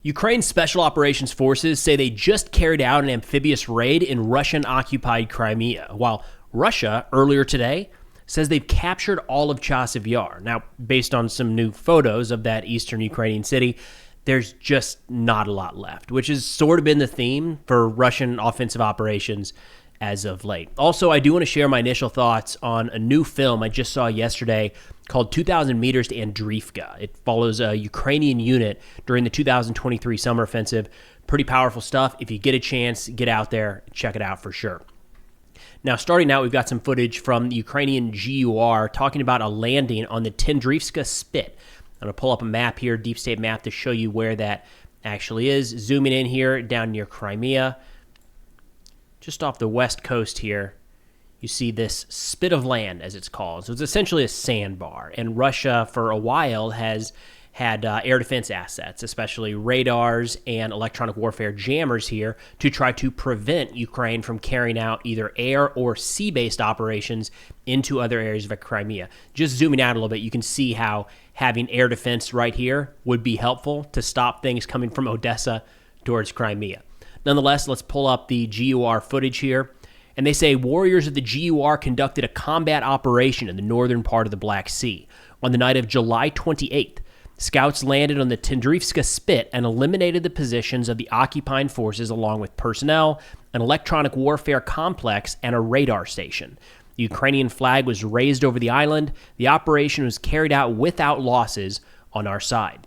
Ukraine's Special Operations Forces say they just carried out an amphibious raid in Russian-occupied Crimea, while Russia, earlier today, says they've captured all of Chasiv Yar. Now, based on some new photos of that eastern Ukrainian city, there's just not a lot left, which has sort of been the theme for Russian offensive operations as of late. Also, I do want to share my initial thoughts on a new film I just saw yesterday called 2,000 Meters to Andriivka. It follows a Ukrainian unit during the 2023 summer offensive. Pretty powerful stuff. If you get a chance, get out there, check it out for sure. Now, starting out, we've got some footage from the Ukrainian GUR talking about a landing on the Tendra Spit. I'm going to pull up a map here, deep state map, to show you where that actually is. Zooming in here, down near Crimea, just off the west coast here, you see this spit of land, as it's called. So it's essentially a sandbar. And Russia, for a while, has had air defense assets, especially radars and electronic warfare jammers here, to try to prevent Ukraine from carrying out either air or sea-based operations into other areas of Crimea. Just zooming out a little bit, you can see how having air defense right here would be helpful to stop things coming from Odessa towards Crimea. Nonetheless, let's pull up the GUR footage here. And they say warriors of the GUR conducted a combat operation in the northern part of the Black Sea. On the night of July 28th, scouts landed on the Tendra Spit and eliminated the positions of the occupying forces along with personnel, an electronic warfare complex, and a radar station. The Ukrainian flag was raised over the island. The operation was carried out without losses on our side.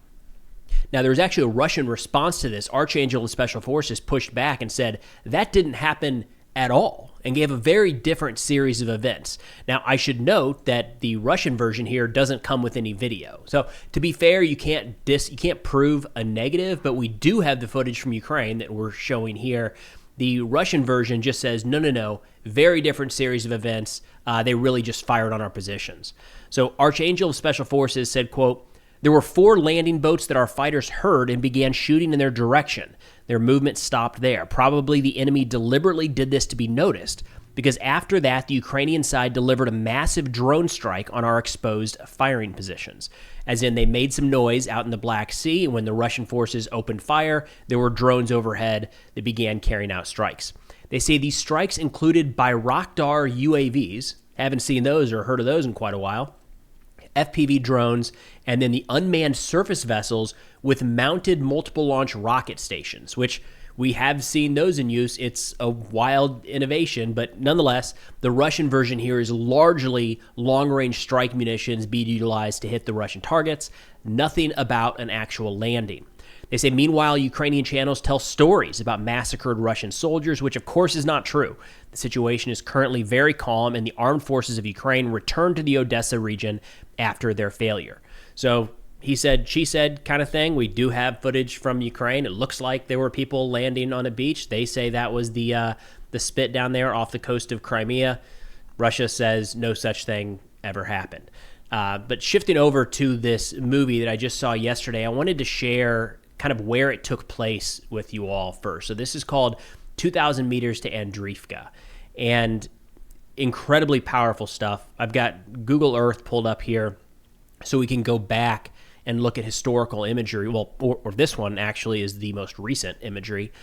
Now, there was actually a Russian response to this. Archangel of Special Forces pushed back and said that didn't happen at all and gave a very different series of events. Now, I should note that the Russian version here doesn't come with any video. So, to be fair, you can't prove a negative, but we do have the footage from Ukraine that we're showing here. The Russian version just says, no, very different series of events. They really just fired on our positions. So, Archangel of Special Forces said, quote, "There were 4 landing boats that our fighters heard and began shooting in their direction. Their movement stopped there. Probably the enemy deliberately did this to be noticed, because after that, the Ukrainian side delivered a massive drone strike on our exposed firing positions. As in, they made some noise out in the Black Sea, and when the Russian forces opened fire, there were drones overhead that began carrying out strikes. They say these strikes included Bayraktar UAVs. Haven't seen those or heard of those in quite a while. FPV drones, and then the unmanned surface vessels with mounted multiple launch rocket stations, which we have seen those in use. It's a wild innovation, but nonetheless, the Russian version here is largely long-range strike munitions being utilized to hit the Russian targets, nothing about an actual landing. They say, meanwhile, Ukrainian channels tell stories about massacred Russian soldiers, which of course is not true. The situation is currently very calm, and the armed forces of Ukraine returned to the Odessa region after their failure. So he said, she said kind of thing. We do have footage from Ukraine. It looks like there were people landing on a beach. They say that was the spit down there off the coast of Crimea. Russia says no such thing ever happened. But shifting over to this movie that I just saw yesterday, I wanted to share kind of where it took place with you all first. So this is called 2,000 Meters to Andriivka, and incredibly powerful stuff. I've got Google Earth pulled up here so we can go back and look at historical imagery. Well, or this one actually is the most recent imagery.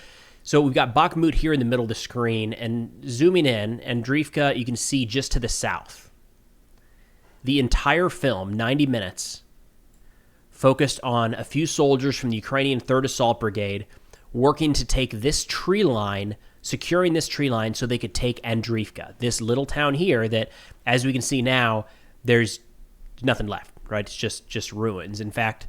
So we've got Bakhmut here in the middle of the screen, and zooming in, Andriivka you can see just to the south. The entire film, 90 minutes, focused on a few soldiers from the Ukrainian 3rd Assault Brigade working to take this tree line, securing this tree line so they could take Andriivka, this little town here that, as we can see now, there's nothing left, right? It's just ruins. In fact,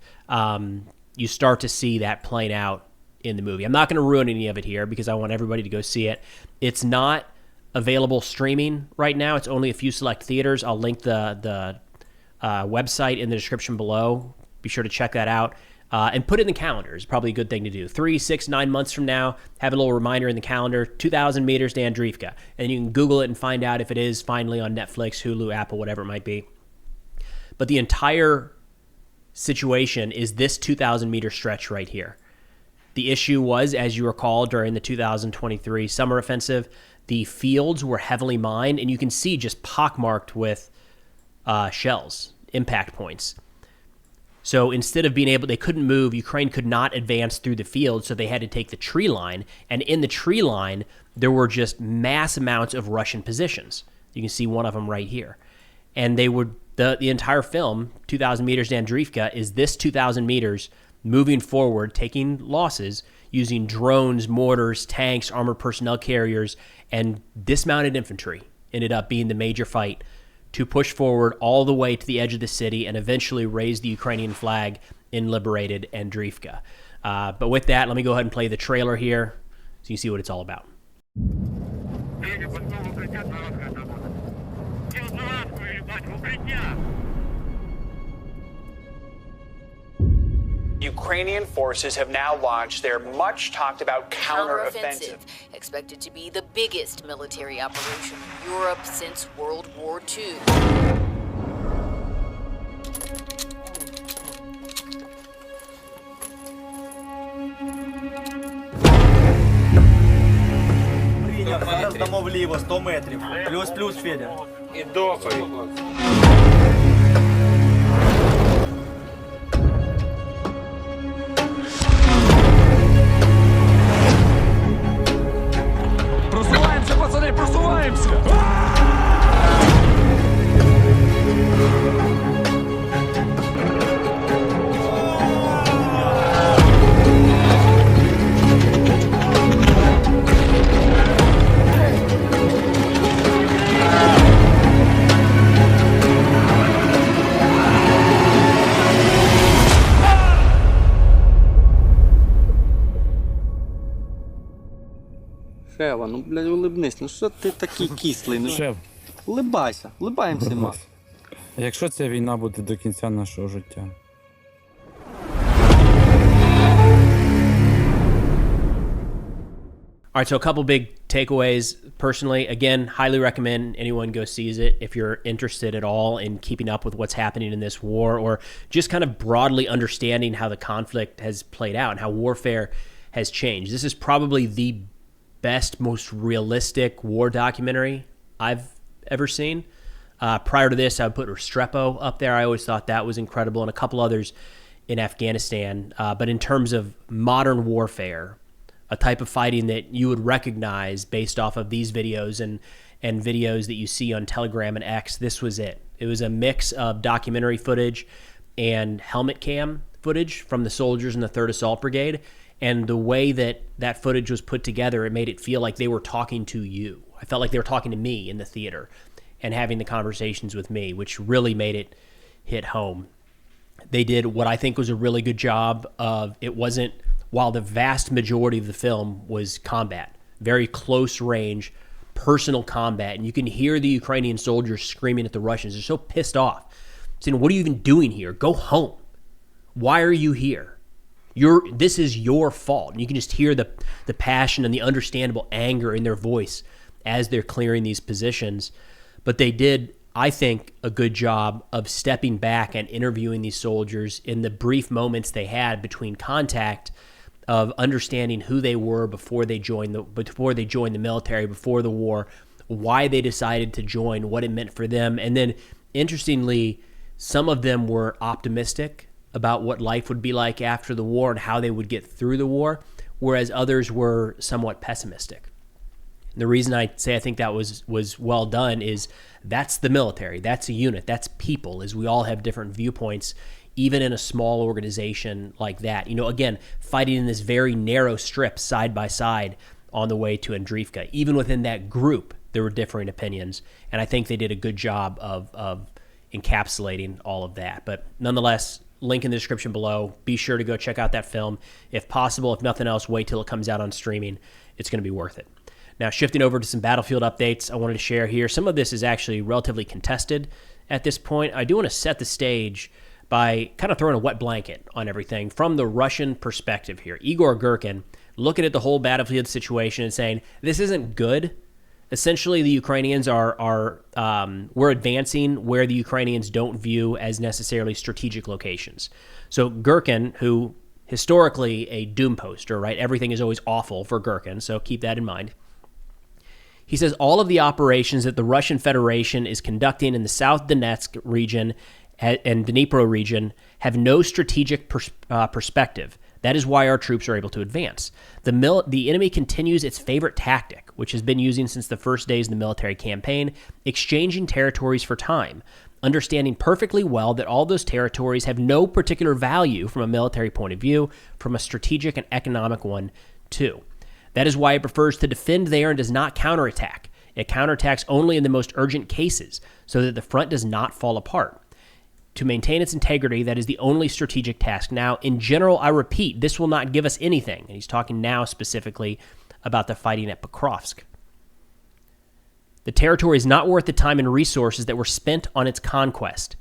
you start to see that playing out in the movie. I'm not going to ruin any of it here because I want everybody to go see it. It's not available streaming right now. It's only a few select theaters. I'll link the website in the description below. Be sure to check that out and put it in the calendar. It's probably a good thing to do. 3, 6, 9 months from now, have a little reminder in the calendar, 2,000 Meters to Andriivka. And you can Google it and find out if it is finally on Netflix, Hulu, Apple, whatever it might be. But the entire situation is this 2,000-meter stretch right here. The issue was, as you recall, during the 2023 summer offensive, the fields were heavily mined, and you can see just pockmarked with shells, impact points. So instead of being able, they couldn't move, Ukraine could not advance through the field, so they had to take the tree line. And in the tree line, there were just mass amounts of Russian positions. You can see one of them right here. And they would, the entire film, 2,000 meters to Andriivka, is this 2,000 meters moving forward, taking losses, using drones, mortars, tanks, armored personnel carriers, and dismounted infantry ended up being the major fight to push forward all the way to the edge of the city and eventually raise the Ukrainian flag in liberated Andriivka. But with that, let me go ahead and play the trailer here so you see what it's all about. Ukrainian forces have now launched their much-talked-about counteroffensive. Expected to be the biggest military operation in Europe since World War II. Прийняв, зараз дамо вліво 100 метрів. Плюс, Федя. І дохай. Просуваемся, пацаны, просуваемся! Шева, ну, блядь, улибнись, ну що ти такий кислий? Ну, Шеф, улибайся, улибаємося, ма. якщо ця війна буде до кінця нашого життя? All right, so a couple big takeaways. Personally, again, highly recommend anyone go sees it if you're interested at all in keeping up with what's happening in this war, or just kind of broadly understanding how the conflict has played out and how warfare has changed. This is probably the best, most realistic war documentary I've ever seen. Prior to this, I would put Restrepo up there. I always thought that was incredible, and a couple others in Afghanistan. But in terms of modern warfare, a type of fighting that you would recognize based off of these videos and videos that you see on Telegram and X, this was it. It was a mix of documentary footage and helmet cam footage from the soldiers in the 3rd Assault Brigade. And the way that that footage was put together, it made it feel like they were talking to you. I felt like they were talking to me in the theater and having the conversations with me, which really made it hit home. They did what I think was a really good job of, it wasn't, while the vast majority of the film was combat, very close range, personal combat, and you can hear the Ukrainian soldiers screaming at the Russians. They're so pissed off, saying, "What are you even doing here? Go home. Why are you here? This is your fault." And you can just hear the passion and the understandable anger in their voice as they're clearing these positions. But they did, I think, a good job of stepping back and interviewing these soldiers in the brief moments they had between contact, of understanding who they were before they joined the military, before the war, why they decided to join, what it meant for them. And then, interestingly, some of them were optimistic about what life would be like after the war and how they would get through the war, whereas others were somewhat pessimistic. And the reason I say I think that was well done is that's the military, that's a unit, that's people, as we all have different viewpoints, even in a small organization like that. You know, again, fighting in this very narrow strip side by side on the way to Andriivka. Even within that group, there were differing opinions, and I think they did a good job of encapsulating all of that. But nonetheless, link in the description below. Be sure to go check out that film. If possible, if nothing else, wait till it comes out on streaming. It's going to be worth it. Now, shifting over to some battlefield updates I wanted to share here. Some of this is actually relatively contested at this point. I do want to set the stage by kind of throwing a wet blanket on everything from the Russian perspective here. Igor Girkin looking at the whole battlefield situation and saying, this isn't good. Essentially, the Ukrainians we're advancing where the Ukrainians don't view as necessarily strategic locations. So Girkin, who historically a doom poster, right? Everything is always awful for Girkin, so keep that in mind. He says all of the operations that the Russian Federation is conducting in the South Donetsk region and Dnipro region have no strategic perspective. That is why our troops are able to advance. The enemy continues its favorite tactic, which has been using since the first days of the military campaign, exchanging territories for time, understanding perfectly well that all those territories have no particular value from a military point of view, from a strategic and economic one too. That is why it prefers to defend there and does not counterattack. It counterattacks only in the most urgent cases so that the front does not fall apart. To maintain its integrity, that is the only strategic task. Now, in general, I repeat, this will not give us anything. And he's talking now specifically about the fighting at Pokrovsk. The territory is not worth the time and resources that were spent on its conquest.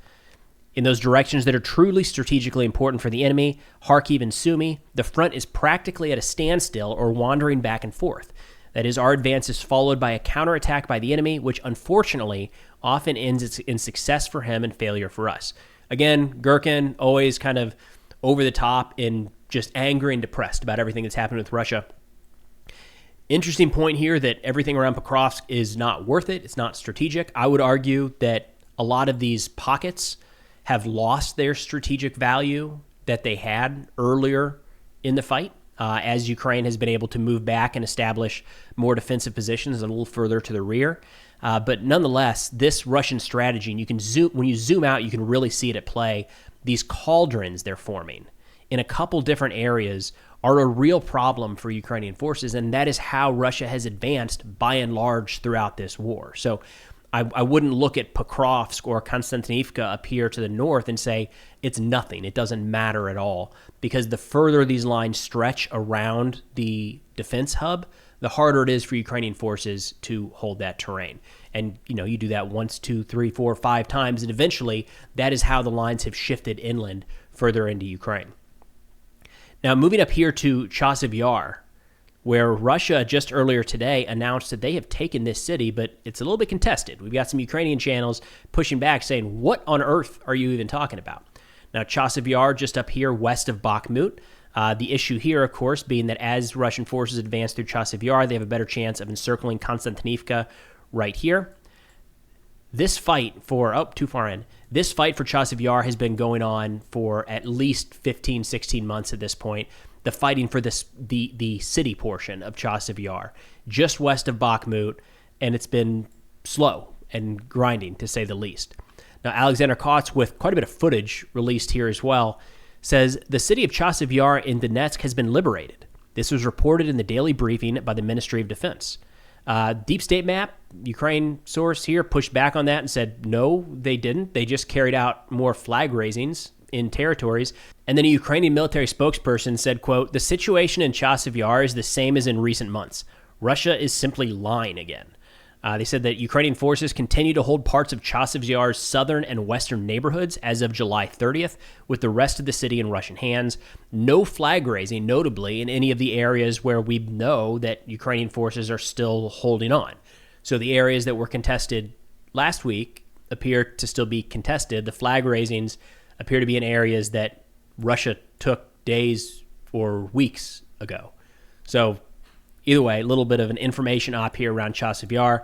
In those directions that are truly strategically important for the enemy, Kharkiv and Sumy, the front is practically at a standstill or wandering back and forth. That is, our advance is followed by a counterattack by the enemy, which unfortunately often ends in success for him and failure for us. Again, Gherkin always kind of over the top and just angry and depressed about everything that's happened with Russia. Interesting point here that everything around Pokrovsk is not worth it. It's not strategic. I would argue that a lot of these pockets have lost their strategic value that they had earlier in the fight. As Ukraine has been able to move back and establish more defensive positions a little further to the rear. But nonetheless, this Russian strategy, and you can when you zoom out, you can really see it at play. These cauldrons they're forming in a couple different areas are a real problem for Ukrainian forces, and that is how Russia has advanced by and large throughout this war. So I wouldn't look at Pokrovsk or Konstantinivka up here to the north and say it's nothing. It doesn't matter at all, because the further these lines stretch around the defense hub, the harder it is for Ukrainian forces to hold that terrain. And, you do that once, 2, 3, 4, 5 times, and eventually that is how the lines have shifted inland further into Ukraine. Now, moving up here to Chasiv Yar, where Russia just earlier today announced that they have taken this city, but it's a little bit contested. We've got some Ukrainian channels pushing back saying, what on earth are you even talking about? Now, Chasiv Yar, just up here west of Bakhmut. The issue here, of course, being that as Russian forces advance through Chasiv Yar, they have a better chance of encircling Konstantinivka right here. This fight for, too far in. This fight for Chasiv Yar has been going on for at least 15, 16 months at this point. The fighting for the city portion of Chasiv Yar, just west of Bakhmut, and it's been slow and grinding, to say the least. Now, Alexander Kotz, with quite a bit of footage released here as well, says the city of Chasiv Yar in Donetsk has been liberated. This was reported in the daily briefing by the Ministry of Defense. Deep State Map, Ukraine source here, pushed back on that and said, no, they didn't. They just carried out more flag raisings in territories. And then a Ukrainian military spokesperson said, quote, the situation in Chasiv Yar is the same as in recent months. Russia is simply lying again. They said that Ukrainian forces continue to hold parts of Chasiv Yar's southern and western neighborhoods as of July 30th, with the rest of the city in Russian hands. No flag raising, notably, in any of the areas where we know that Ukrainian forces are still holding on. So the areas that were contested last week appear to still be contested. The flag raisings appear to be in areas that Russia took days or weeks ago. So either way, a little bit of an information op here around Chasiv Yar.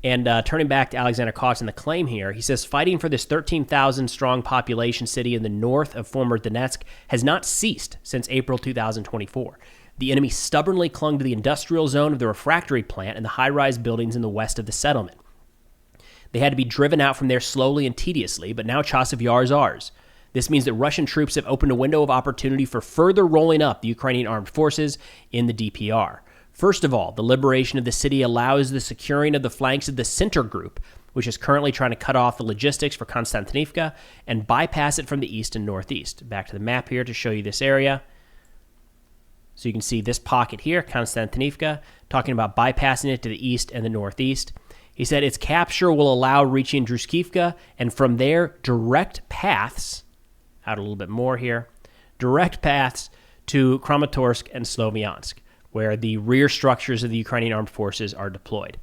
And turning back to Alexander Kotz and the claim here, he says fighting for this 13,000-strong population city in the north of former Donetsk has not ceased since April 2024. The enemy stubbornly clung to the industrial zone of the refractory plant and the high-rise buildings in the west of the settlement. They had to be driven out from there slowly and tediously, but now Chasiv Yar is ours. This means that Russian troops have opened a window of opportunity for further rolling up the Ukrainian armed forces in the DPR. First of all, the liberation of the city allows the securing of the flanks of the center group, which is currently trying to cut off the logistics for Konstantinivka and bypass it from the east and northeast. Back to the map here to show you this area. So you can see this pocket here, Konstantinivka, talking about bypassing it to the east and the northeast. He said its capture will allow reaching Druskivka, and from there, direct paths, out a little bit more here, direct paths to Kramatorsk and Sloviansk, where the rear structures of the Ukrainian armed forces are deployed.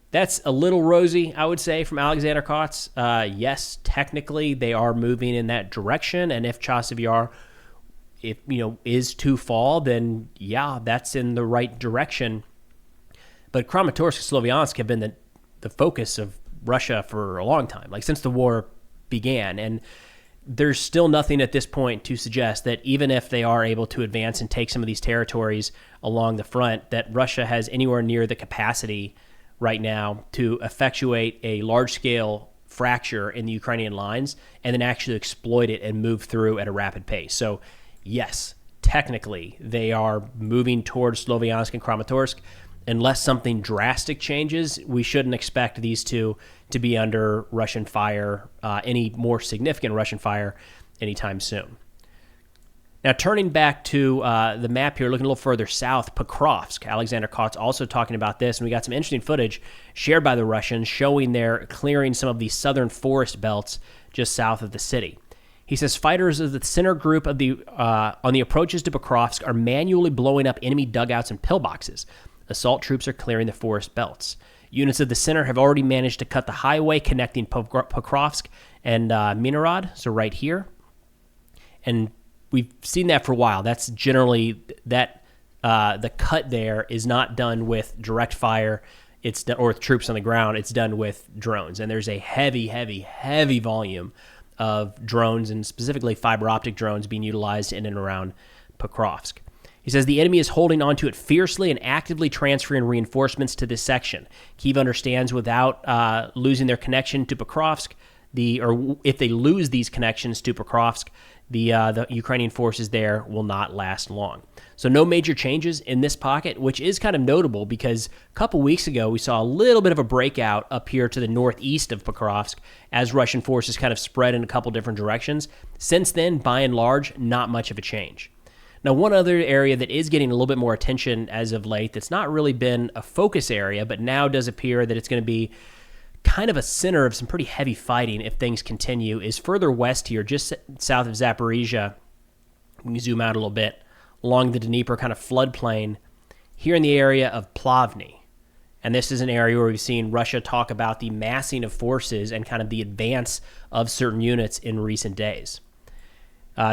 That's a little rosy, I would say, from Alexander Kotz. Yes, technically they are moving in that direction, and if Chasiv Yar, is to fall, then yeah, that's in the right direction. But Kramatorsk and Sloviansk have been the focus of Russia for a long time, like since the war began. And there's still nothing at this point to suggest that even if they are able to advance and take some of these territories along the front, that Russia has anywhere near the capacity right now to effectuate a large-scale fracture in the Ukrainian lines and then actually exploit it and move through at a rapid pace. So, yes, technically, they are moving towards Sloviansk and Kramatorsk. Unless something drastic changes, we shouldn't expect these two to be under Russian fire, any more significant Russian fire, anytime soon. Now, turning back to the map here, looking a little further south, Pokrovsk. Alexander Kott's also talking about this, and we got some interesting footage shared by the Russians showing they're clearing some of the southern forest belts just south of the city. He says fighters of the center group of on the approaches to Pokrovsk are manually blowing up enemy dugouts and pillboxes. Assault troops are clearing the forest belts. Units of the center have already managed to cut the highway connecting Pokrovsk and Minorod, so right here. And we've seen that for a while. That's generally the cut there is not done with direct fire. Or with troops on the ground. It's done with drones, and there's a heavy volume of drones, and specifically fiber optic drones, being utilized in and around Pokrovsk. He says the enemy is holding onto it fiercely and actively transferring reinforcements to this section. Kyiv understands without losing their connection to Pokrovsk, or if they lose these connections to Pokrovsk, the Ukrainian forces there will not last long. So no major changes in this pocket, which is kind of notable because a couple weeks ago we saw a little bit of a breakout up here to the northeast of Pokrovsk as Russian forces kind of spread in a couple different directions. Since then, by and large, not much of a change. Now, one other area that is getting a little bit more attention as of late that's not really been a focus area, but now does appear that it's going to be kind of a center of some pretty heavy fighting if things continue, is further west here, just south of Zaporizhzhia. We can zoom out a little bit, along the Dnieper kind of floodplain, here in the area of Plavni. And this is an area where we've seen Russia talk about the massing of forces and kind of the advance of certain units in recent days.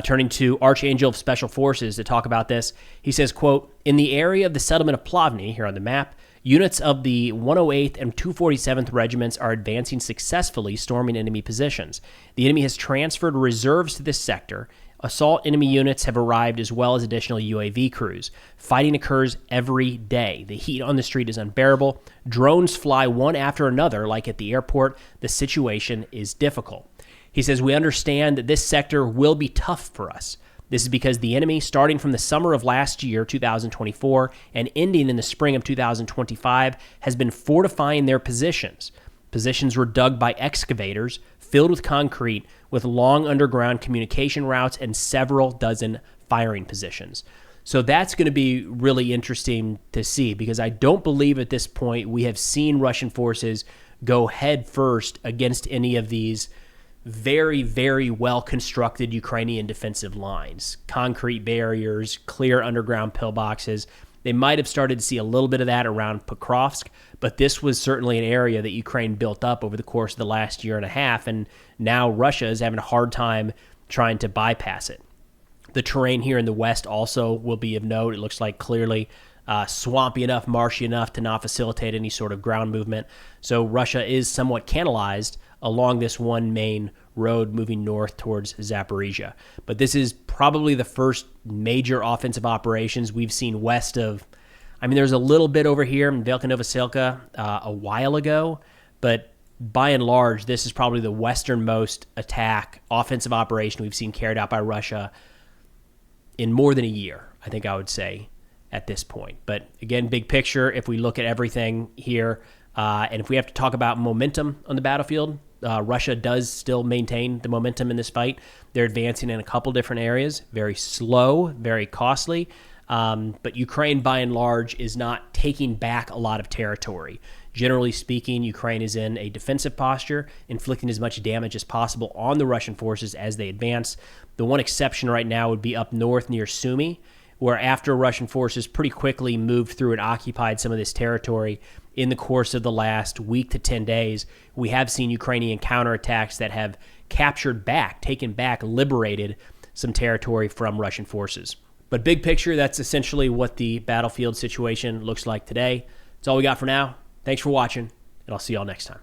Turning to Archangel of Special Forces to talk about this, he says, quote, in the area of the settlement of Plavni, here on the map, units of the 108th and 247th Regiments are advancing successfully, storming enemy positions. The enemy has transferred reserves to this sector. Assault enemy units have arrived as well as additional UAV crews. Fighting occurs every day. The heat on the street is unbearable. Drones fly one after another like at the airport. The situation is difficult. He says, we understand that this sector will be tough for us. This is because the enemy, starting from the summer of last year, 2024, and ending in the spring of 2025, has been fortifying their positions. Positions were dug by excavators, filled with concrete, with long underground communication routes and several dozen firing positions. So that's going to be really interesting to see, because I don't believe at this point we have seen Russian forces go head first against any of these very well-constructed Ukrainian defensive lines. Concrete barriers, clear underground pillboxes. They might have started to see a little bit of that around Pokrovsk, but this was certainly an area that Ukraine built up over the course of the last year and a half, and now Russia is having a hard time trying to bypass it. The terrain here in the west also will be of note. It looks like clearly swampy enough, marshy enough to not facilitate any sort of ground movement. So Russia is somewhat canalized along this one main road moving north towards Zaporizhzhia. But this is probably the first major offensive operations we've seen west of. I mean, there's a little bit over here in Velika Novoselka a while ago, but by and large, this is probably the westernmost offensive operation we've seen carried out by Russia in more than a year, I think I would say, at this point. But again, big picture, if we look at everything here, and if we have to talk about momentum on the battlefield, Russia does still maintain the momentum in this fight. They're advancing in a couple different areas, very slow, very costly. But Ukraine, by and large, is not taking back a lot of territory. Generally speaking, Ukraine is in a defensive posture, inflicting as much damage as possible on the Russian forces as they advance. The one exception right now would be up north near Sumy, where after Russian forces pretty quickly moved through and occupied some of this territory in the course of the last week to 10 days, we have seen Ukrainian counterattacks that have captured back, taken back, liberated some territory from Russian forces. But big picture, that's essentially what the battlefield situation looks like today. That's all we got for now. Thanks for watching, and I'll see y'all next time.